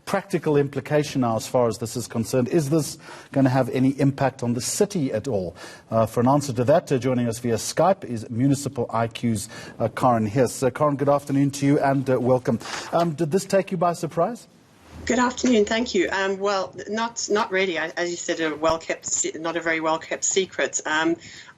practical implication now as far as this is concerned. Is this going to have any impact on the city at all? For an answer to that, joining us via Skype is Municipal IQ's Karen Hirst. Karen, good afternoon to you and welcome. Did this take you by surprise? Good afternoon, thank you. Well, not really. As you said, not a very well-kept secret. I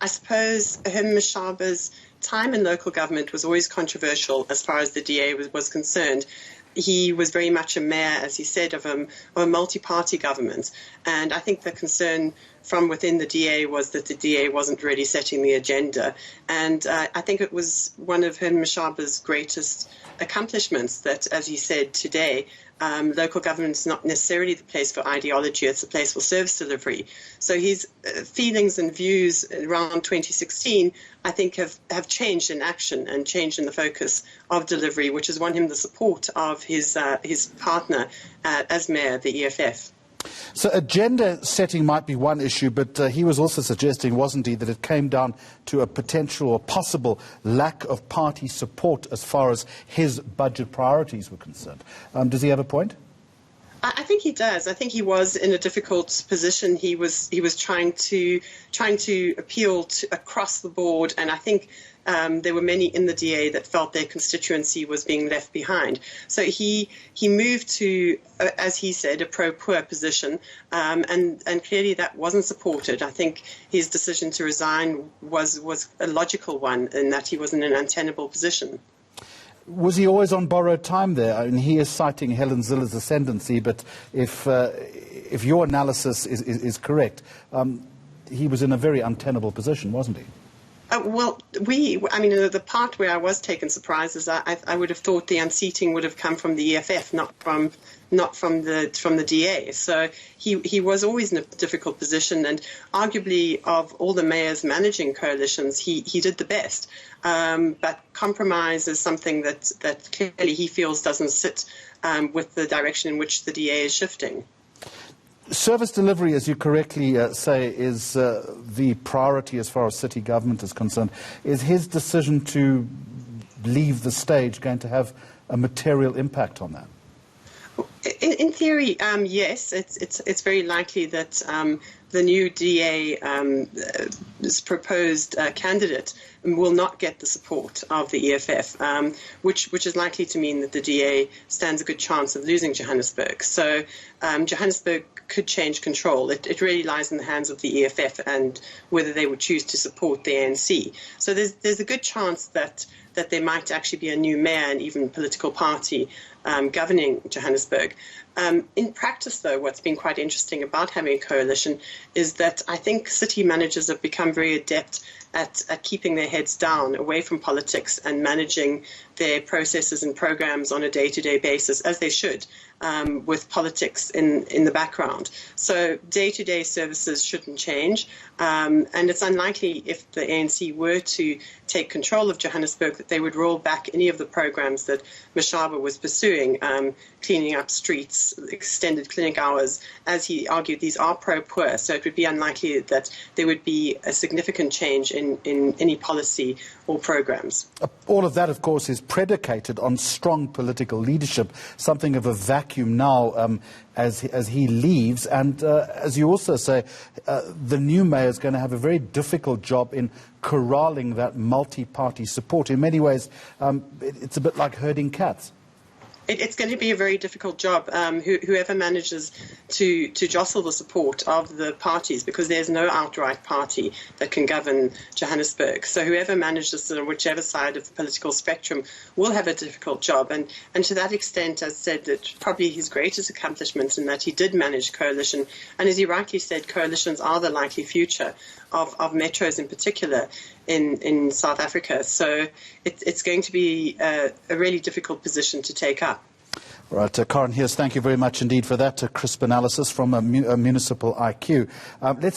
suppose Herman Mashaba's time in local government was always controversial as far as the DA was concerned. He was very much a mayor, as he said, of a multi-party government. And I think the concern from within the DA was that the DA wasn't really setting the agenda. And I think it was one of Herman Mashaba's greatest accomplishments that, as he said today, local government is not necessarily the place for ideology, it's the place for service delivery. So his feelings and views around 2016, I think, have changed in action and changed in the focus of delivery, which has won him the support of his partner as mayor, the EFF. So agenda setting might be one issue, but he was also suggesting, wasn't he, that it came down to a potential or possible lack of party support as far as his budget priorities were concerned. Does he have a point? I think he does. I think he was in a difficult position. He was trying to appeal to across the board, and I think there were many in the DA that felt their constituency was being left behind. So he moved to, as he said, a pro-poor position, and clearly that wasn't supported. I think his decision to resign was a logical one, in that he was in an untenable position. Was he always on borrowed time there? I mean, he is citing Helen Zille's ascendancy, but if your analysis is correct, he was in a very untenable position, wasn't he? Well, the part where I was taken surprise is I would have thought the unseating would have come from the EFF, not from the DA. So he was always in a difficult position, and arguably of all the mayors managing coalitions, he did the best. But compromise is something that clearly he feels doesn't sit with the direction in which the DA is shifting. Service delivery, as you correctly say, is the priority as far as city government is concerned. Is his decision to leave the stage going to have a material impact on that? In theory, yes. It's very likely that the new DA's proposed candidate will not get the support of the EFF, which is likely to mean that the DA stands a good chance of losing Johannesburg. So Johannesburg could change control. It really lies in the hands of the EFF and whether they would choose to support the ANC. So there's a good chance that there might actually be a new mayor and even political party governing Johannesburg. In practice, though, what's been quite interesting about having a coalition is that I think city managers have become very adept at keeping their heads down, away from politics, and managing their processes and programs on a day-to-day basis, as they should, with politics in the background. So day-to-day services shouldn't change, and it's unlikely if the ANC were to take control of Johannesburg that they would roll back any of the programs that Mashaba was pursuing, cleaning up streets, extended clinic hours. As he argued, these are pro-poor, so it would be unlikely that there would be a significant change in any policy or programs. All of that, of course, is predicated on strong political leadership, something of a vacuum now as he leaves. And as you also say, the new mayor is going to have a very difficult job in corralling that multi-party support. In many ways, it's a bit like herding cats. It's going to be a very difficult job, whoever manages to jostle the support of the parties, because there's no outright party that can govern Johannesburg. So whoever manages on whichever side of the political spectrum will have a difficult job. And to that extent, as said, that probably his greatest accomplishment in that he did manage coalition. And as he rightly said, coalitions are the likely future of metros in particular in South Africa. So it's going to be a really difficult position to take up. All right, Karen Hirst, thank you very much indeed for that crisp analysis from a Municipal IQ. Let's